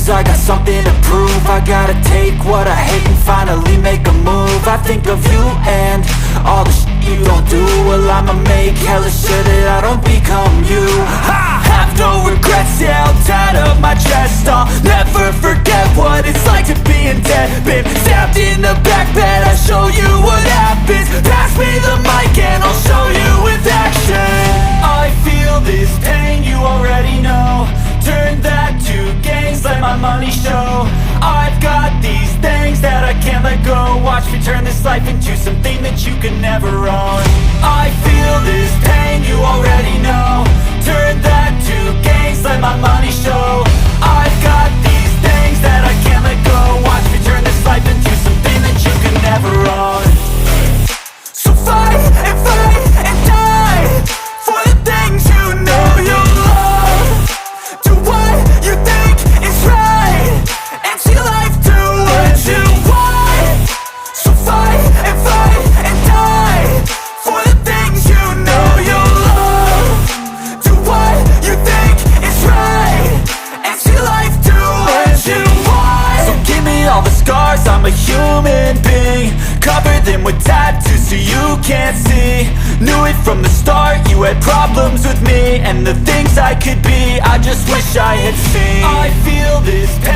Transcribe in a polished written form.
cause I got something to prove. I gotta take what I hate and finally make a move. I think of you and all the shit you don't do. Well, I'ma make hella sure that I don't become you. I have no regrets, yeah, I'll tie up my chest. I'll never forget what it's like to be in debt. Been stabbed in the back bed, I'll show you what happens. Pass me the mic and I'll show you with action. I feel this pain, you already know. Turn that to gains, let my money show. I've got these things that I can't let go. Watch me turn this life into something that you can never own. I feel this pain, you already know. Turn that to gains, let my money show. I've got these things that I can't let go. Watch me turn this life into something that you can never own. So fight and die for the things you know you love. Do what you think is right and see life do what you want. So fight and die for the things you know you love. Do what you think is right and see life do what you want. So give me all the scars, I'm a human being. Cover them with tattoos so you can't see. Knew it from the start, you had problems with me and the things I could be, I just wish I had seen. I feel this pain.